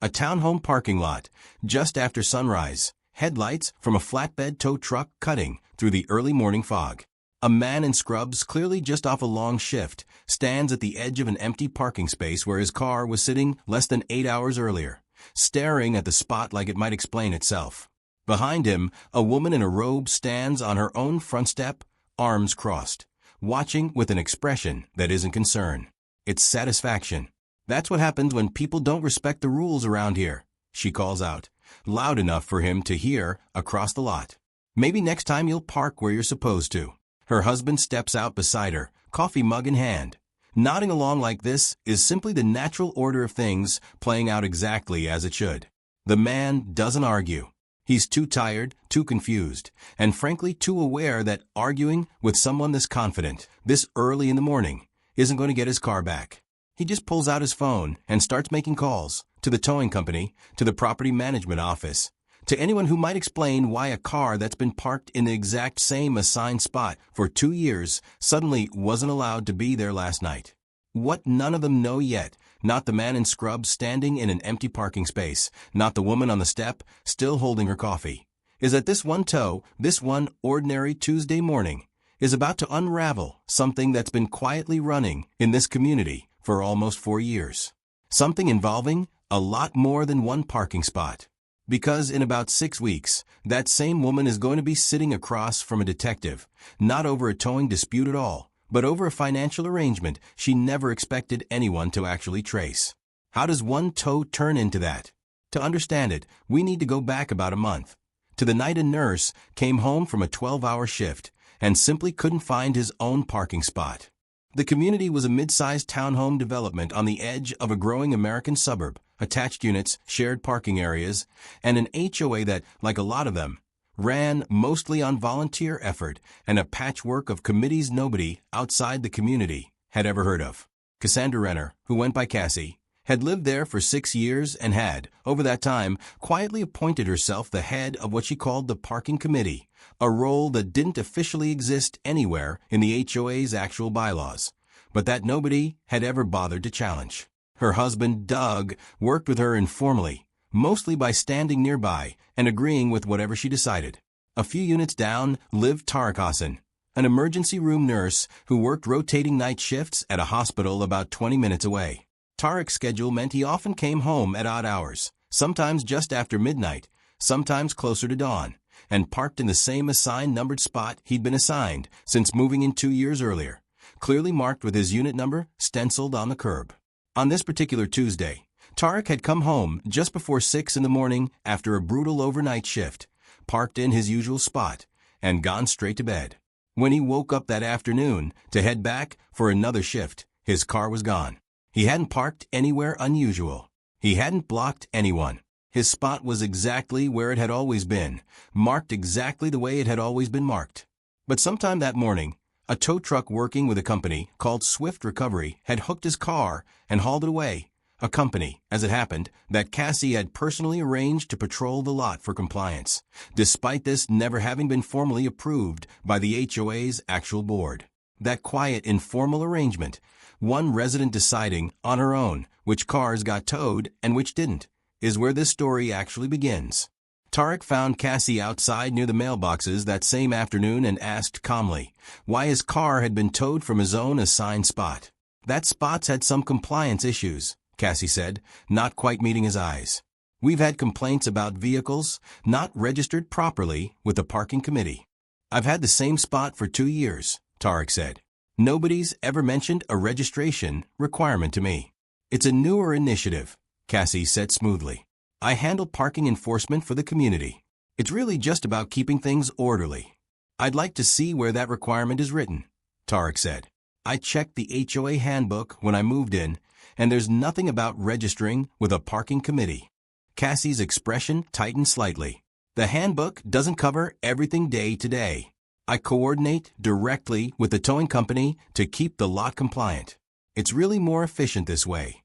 A townhome parking lot, just after sunrise, headlights from a flatbed tow truck cutting through the early morning fog. A man in scrubs, clearly just off a long shift, stands at the edge of an empty parking space where his car was sitting less than 8 hours earlier, staring at the spot like it might explain itself. Behind him, a woman in a robe stands on her own front step, arms crossed, watching with an expression that isn't concern. It's satisfaction. "That's what happens when people don't respect the rules around here," she calls out, loud enough for him to hear across the lot. "Maybe next time you'll park where you're supposed to." Her husband steps out beside her, coffee mug in hand. Nodding along like this is simply the natural order of things playing out exactly as it should. The man doesn't argue. He's too tired, too confused, and frankly too aware that arguing with someone this confident, this early in the morning, isn't going to get his car back. He just pulls out his phone and starts making calls to the towing company, to the property management office, to anyone who might explain why a car that's been parked in the exact same assigned spot for 2 years suddenly wasn't allowed to be there last night. What none of them know yet, not the man in scrubs standing in an empty parking space, not the woman on the step still holding her coffee, is that this one tow, this one ordinary Tuesday morning, is about to unravel something that's been quietly running in this community for almost 4 years. Something involving a lot more than one parking spot. Because in about 6 weeks, that same woman is going to be sitting across from a detective, not over a towing dispute at all, but over a financial arrangement she never expected anyone to actually trace. How does one tow turn into that? To understand it, we need to go back about a month, to the night a nurse came home from a 12-hour shift and simply couldn't find his own parking spot. The community was a mid-sized townhome development on the edge of a growing American suburb, attached units, shared parking areas, and an HOA that, like a lot of them, ran mostly on volunteer effort and a patchwork of committees nobody outside the community had ever heard of. Cassandra Renner, who went by Cassie, had lived there for 6 years and had, over that time, quietly appointed herself the head of what she called the parking committee, a role that didn't officially exist anywhere in the HOA's actual bylaws, but that nobody had ever bothered to challenge. Her husband, Doug, worked with her informally, mostly by standing nearby and agreeing with whatever she decided. A few units down lived Tarek Hassan, an emergency room nurse who worked rotating night shifts at a hospital about 20 minutes away. Tarek's schedule meant he often came home at odd hours, sometimes just after midnight, sometimes closer to dawn, and parked in the same assigned numbered spot he'd been assigned since moving in 2 years earlier, clearly marked with his unit number stenciled on the curb. On this particular Tuesday, Tarek had come home just before 6 in the morning after a brutal overnight shift, parked in his usual spot, and gone straight to bed. When he woke up that afternoon to head back for another shift, his car was gone. He hadn't parked anywhere unusual. He hadn't blocked anyone. His spot was exactly where it had always been, marked exactly the way it had always been marked. But sometime that morning, a tow truck working with a company called Swift Recovery had hooked his car and hauled it away, a company, as it happened, that Cassie had personally arranged to patrol the lot for compliance, despite this never having been formally approved by the HOA's actual board. That quiet, informal arrangement, one resident deciding, on her own, which cars got towed and which didn't, is where this story actually begins. Tarek found Cassie outside near the mailboxes that same afternoon and asked calmly why his car had been towed from his own assigned spot. That spot's had some compliance issues, Cassie said, not quite meeting his eyes. We've had complaints about vehicles not registered properly with the parking committee. I've had the same spot for 2 years, Tarek said. Nobody's ever mentioned a registration requirement to me. It's a newer initiative, Cassie said smoothly. I handle parking enforcement for the community. It's really just about keeping things orderly. I'd like to see where that requirement is written, Tarek said. I checked the HOA handbook when I moved in, and there's nothing about registering with a parking committee. Cassie's expression tightened slightly. The handbook doesn't cover everything day to day. I coordinate directly with the towing company to keep the lot compliant. It's really more efficient this way.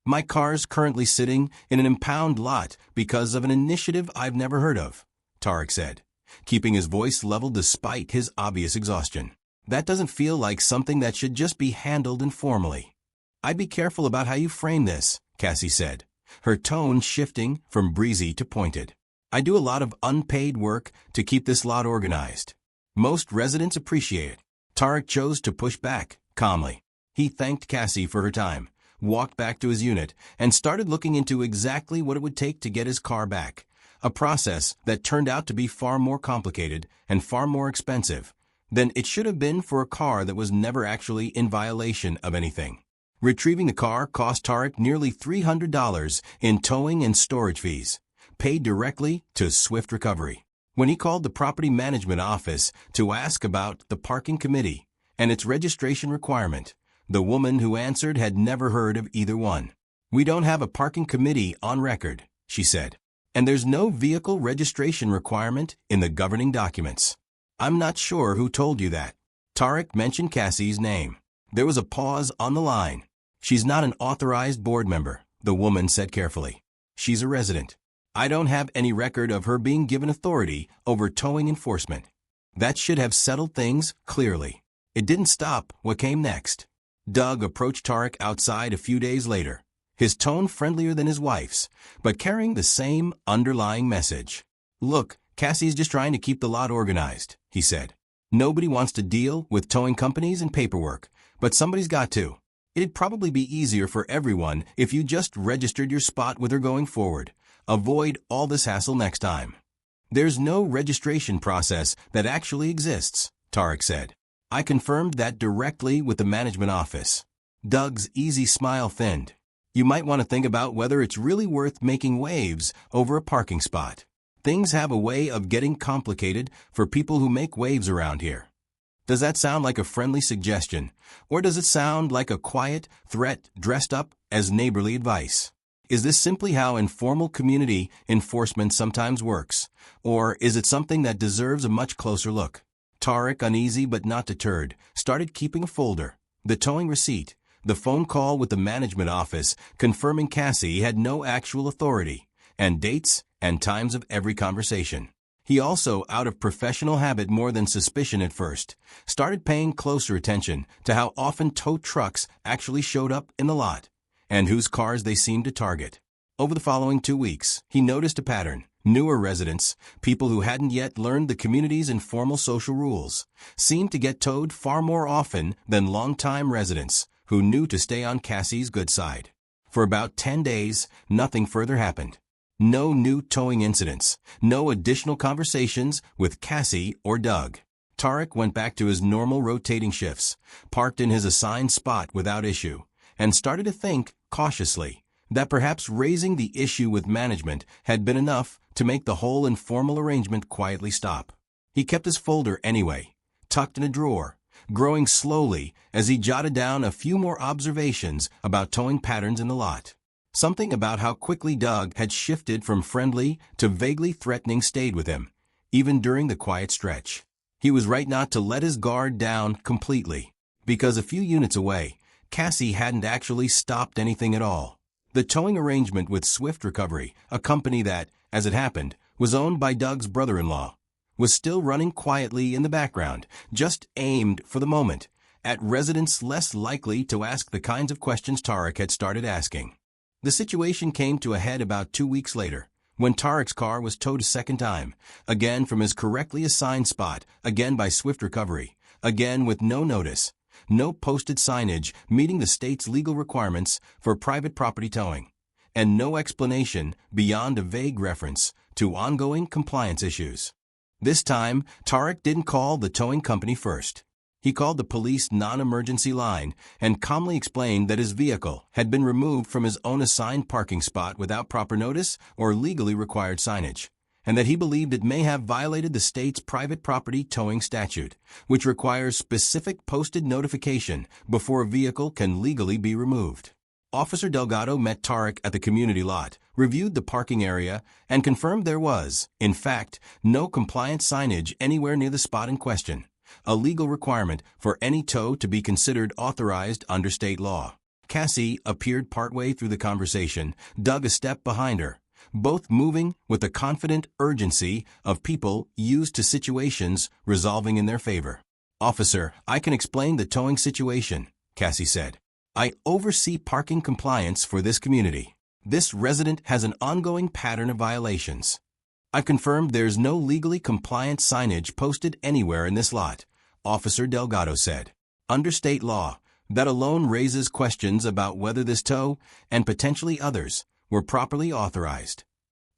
My car's currently sitting in an impound lot because of an initiative I've never heard of, Tarek said, keeping his voice level despite his obvious exhaustion. That doesn't feel like something that should just be handled informally. I'd be careful about how you frame this, Cassie said. her tone shifting from breezy to pointed. "I do a lot of unpaid work to keep this lot organized. Most residents appreciate it." Tarek chose to push back, calmly. He thanked Cassie for her time, walked back to his unit, and started looking into exactly what it would take to get his car back, a process that turned out to be far more complicated and far more expensive than it should have been for a car that was never actually in violation of anything. Retrieving the car cost Tarek nearly $300 in towing and storage fees, paid directly to Swift Recovery. When he called the property management office to ask about the parking committee and its registration requirement, the woman who answered had never heard of either one. "We don't have a parking committee on record," she said. "And there's no vehicle registration requirement in the governing documents." "I'm not sure who told you that." Tarek mentioned Cassie's name. There was a pause on the line. "She's not an authorized board member," the woman said carefully. "She's a resident. I don't have any record of her being given authority over towing enforcement." That should have settled things clearly. It didn't stop what came next. Doug approached Tarek outside a few days later, his tone friendlier than his wife's, but carrying the same underlying message. "Look, Cassie's just trying to keep the lot organized," he said. "Nobody wants to deal with towing companies and paperwork, but somebody's got to. It'd probably be easier for everyone if you just registered your spot with her going forward. Avoid all this hassle next time." "There's no registration process that actually exists," Tarek said. "I confirmed that directly with the management office." Doug's easy smile thinned. "You might want to think about whether it's really worth making waves over a parking spot. Things have a way of getting complicated for people who make waves around here." Does that sound like a friendly suggestion, or does it sound like a quiet threat dressed up as neighborly advice? Is this simply how informal community enforcement sometimes works, or is it something that deserves a much closer look? Tarek, uneasy but not deterred, started keeping a folder, the towing receipt, the phone call with the management office confirming Cassie had no actual authority, and dates and times of every conversation. He also, out of professional habit more than suspicion at first, started paying closer attention to how often tow trucks actually showed up in the lot, and whose cars they seemed to target. Over the following 2 weeks, he noticed a pattern. Newer residents, people who hadn't yet learned the community's informal social rules, seemed to get towed far more often than longtime residents who knew to stay on Cassie's good side. For about 10 days, nothing further happened. No new towing incidents, no additional conversations with Cassie or Doug. Tarek went back to his normal rotating shifts, parked in his assigned spot without issue, and started to think, cautiously, that perhaps raising the issue with management had been enough to make the whole informal arrangement quietly stop. He kept his folder anyway, tucked in a drawer, growing slowly as he jotted down a few more observations about towing patterns in the lot. Something about how quickly Doug had shifted from friendly to vaguely threatening stayed with him, even during the quiet stretch. He was right not to let his guard down completely, because a few units away, Cassie hadn't actually stopped anything at all. The towing arrangement with Swift Recovery, a company that, as it happened, was owned by Doug's brother-in-law, was still running quietly in the background, just aimed, for the moment, at residents less likely to ask the kinds of questions Tarek had started asking. The situation came to a head about 2 weeks later, when Tarek's car was towed a second time, again from his correctly assigned spot, again by Swift Recovery, again with no notice, no posted signage meeting the state's legal requirements for private property towing, and no explanation beyond a vague reference to ongoing compliance issues. This time, Tarek didn't call the towing company first. He called the police non-emergency line and calmly explained that his vehicle had been removed from his own assigned parking spot without proper notice or legally required signage, and that he believed it may have violated the state's private property towing statute, which requires specific posted notification before a vehicle can legally be removed. Officer Delgado met Tarek at the community lot, reviewed the parking area, and confirmed there was, in fact, no compliance signage anywhere near the spot in question, a legal requirement for any tow to be considered authorized under state law. Cassie appeared partway through the conversation, Doug a step behind her, both moving with the confident urgency of people used to situations resolving in their favor. "Officer, I can explain the towing situation," Cassie said. "I oversee parking compliance for this community. This resident has an ongoing pattern of violations. I've confirmed there's no legally compliant signage posted anywhere in this lot, Officer Delgado said. Under state law, that alone raises questions about whether this tow, and potentially others, were properly authorized.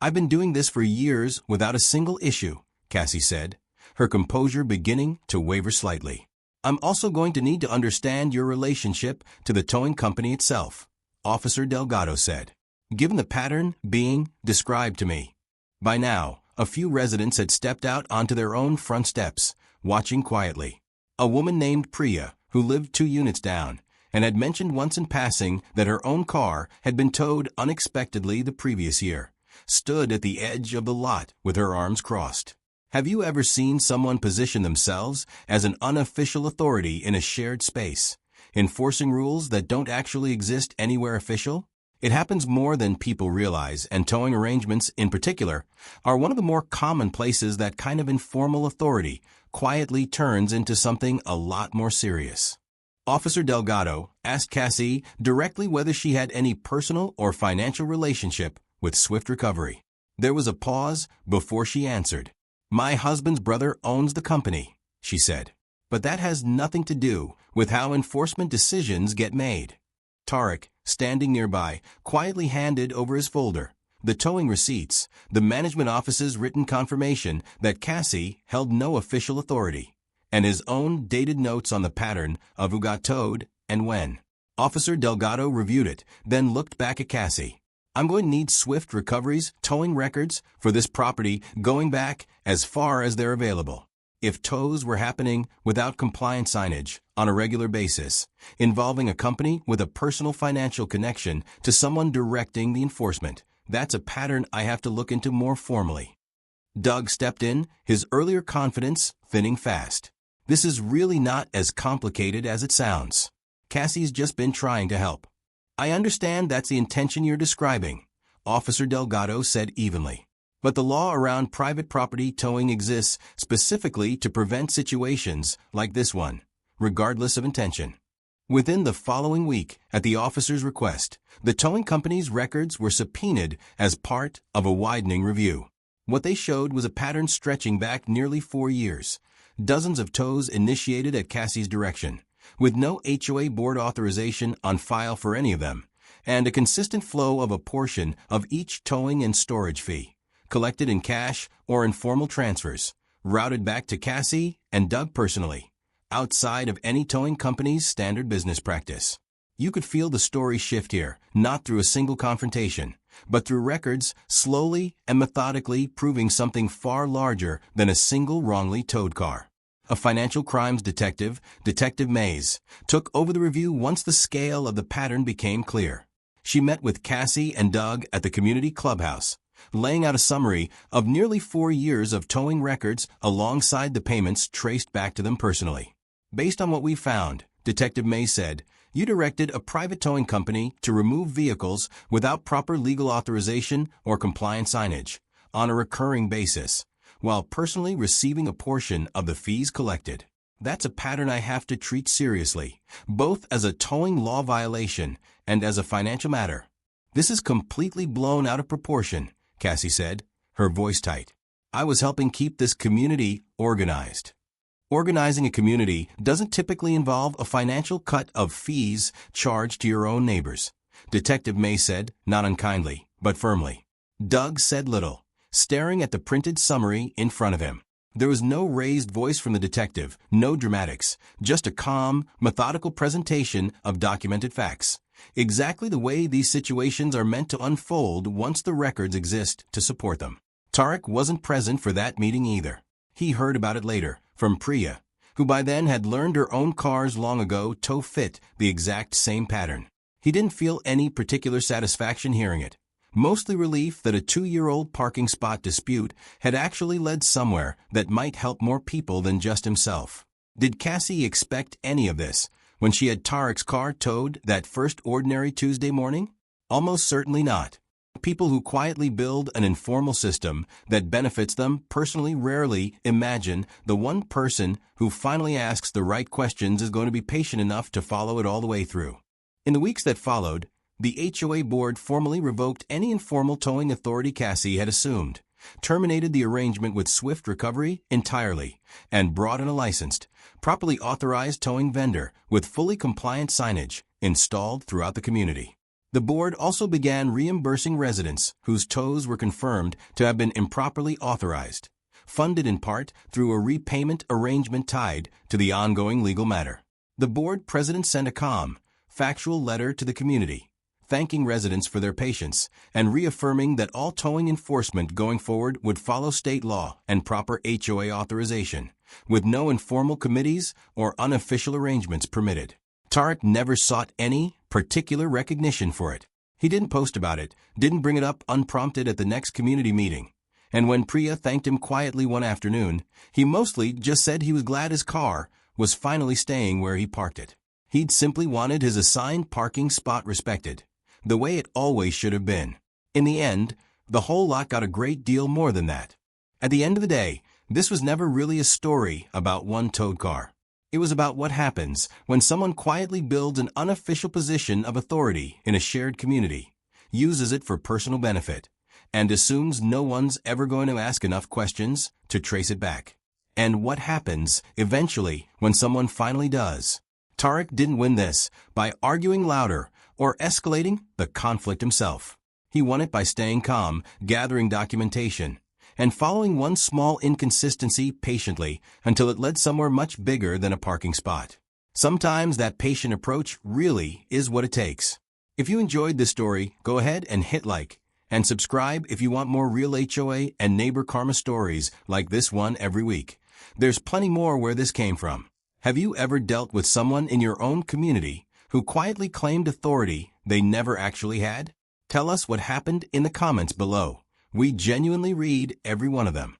I've been doing this for years without a single issue, Cassie said, her composure beginning to waver slightly. I'm also going to need to understand your relationship to the towing company itself, Officer Delgado said, given the pattern being described to me. By now, a few residents had stepped out onto their own front steps, watching quietly. A woman named Priya, who lived 2 units down, and had mentioned once in passing that her own car had been towed unexpectedly the previous year, stood at the edge of the lot with her arms crossed. Have you ever seen someone position themselves as an unofficial authority in a shared space, enforcing rules that don't actually exist anywhere official? It happens more than people realize, and towing arrangements, in particular, are one of the more common places that kind of informal authority quietly turns into something a lot more serious. Officer Delgado asked Cassie directly whether she had any personal or financial relationship with Swift Recovery. There was a pause before she answered. My husband's brother owns the company, she said. But that has nothing to do with how enforcement decisions get made. Tarek, standing nearby, quietly handed over his folder, the towing receipts, the management office's written confirmation that Cassie held no official authority, and his own dated notes on the pattern of who got towed and when. Officer Delgado reviewed it, then looked back at Cassie. I'm going to need Swift Recovery's towing records for this property going back as far as they're available. If tows were happening without compliant signage on a regular basis, involving a company with a personal financial connection to someone directing the enforcement, that's a pattern I have to look into more formally. Doug stepped in, his earlier confidence thinning fast. This is really not as complicated as it sounds. Cassie's just been trying to help. I understand that's the intention you're describing, Officer Delgado said evenly. But the law around private property towing exists specifically to prevent situations like this one, regardless of intention. Within the following week, at the officer's request, the towing company's records were subpoenaed as part of a widening review. What they showed was a pattern stretching back nearly 4 years, dozens of tows initiated at Cassie's direction, with no HOA board authorization on file for any of them, and a consistent flow of a portion of each towing and storage fee, collected in cash or informal transfers, routed back to Cassie and Doug personally, outside of any towing company's standard business practice. You could feel the story shift here, not through a single confrontation, but through records slowly and methodically proving something far larger than a single wrongly towed car. A financial crimes detective, Detective Mays, took over the review once the scale of the pattern became clear. She met with Cassie and Doug at the community clubhouse, laying out a summary of nearly 4 years of towing records alongside the payments traced back to them personally. Based on what we found, Detective May said, you directed a private towing company to remove vehicles without proper legal authorization or compliant signage on a recurring basis, while personally receiving a portion of the fees collected. That's a pattern I have to treat seriously, both as a towing law violation and as a financial matter. This is completely blown out of proportion, Cassie said, her voice tight. I was helping keep this community organized. Organizing a community doesn't typically involve a financial cut of fees charged to your own neighbors, Detective May said, not unkindly, but firmly. Doug said little, staring at the printed summary in front of him. There was no raised voice from the detective, no dramatics, just a calm, methodical presentation of documented facts. Exactly the way these situations are meant to unfold once the records exist to support them. Tarek wasn't present for that meeting either. He heard about it later, from Priya, who by then had learned her own cars long ago tow fit the exact same pattern. He didn't feel any particular satisfaction hearing it. Mostly relief that a 2-year-old parking spot dispute had actually led somewhere that might help more people than just himself. Did Cassie expect any of this when she had Tarek's car towed that first ordinary Tuesday morning? Almost certainly not. People who quietly build an informal system that benefits them personally rarely imagine the one person who finally asks the right questions is going to be patient enough to follow it all the way through. In the weeks that followed, The HOA board formally revoked any informal towing authority Cassie had assumed, terminated the arrangement with Swift Recovery entirely, and brought in a licensed, properly authorized towing vendor with fully compliant signage installed throughout the community. The board also began reimbursing residents whose tows were confirmed to have been improperly authorized, funded in part through a repayment arrangement tied to the ongoing legal matter. The board president sent a calm, factual letter to the community, thanking residents for their patience and reaffirming that all towing enforcement going forward would follow state law and proper HOA authorization, with no informal committees or unofficial arrangements permitted. Tarek never sought any particular recognition for it. He didn't post about it, didn't bring it up unprompted at the next community meeting. And when Priya thanked him quietly one afternoon, he mostly just said he was glad his car was finally staying where he parked it. He'd simply wanted his assigned parking spot respected, the way it always should have been. In the end, the whole lot got a great deal more than that. At the end of the day, this was never really a story about one towed car. It was about what happens when someone quietly builds an unofficial position of authority in a shared community, uses it for personal benefit, and assumes no one's ever going to ask enough questions to trace it back. And what happens eventually when someone finally does. Tarek didn't win this by arguing louder or escalating the conflict himself. He won it by staying calm, gathering documentation, and following one small inconsistency patiently until it led somewhere much bigger than a parking spot. Sometimes that patient approach really is what it takes. If you enjoyed this story, go ahead and hit like and subscribe if you want more real HOA and neighbor karma stories like this one every week. There's plenty more where this came from. Have you ever dealt with someone in your own community who quietly claimed authority they never actually had? Tell us what happened in the comments below. We genuinely read every one of them.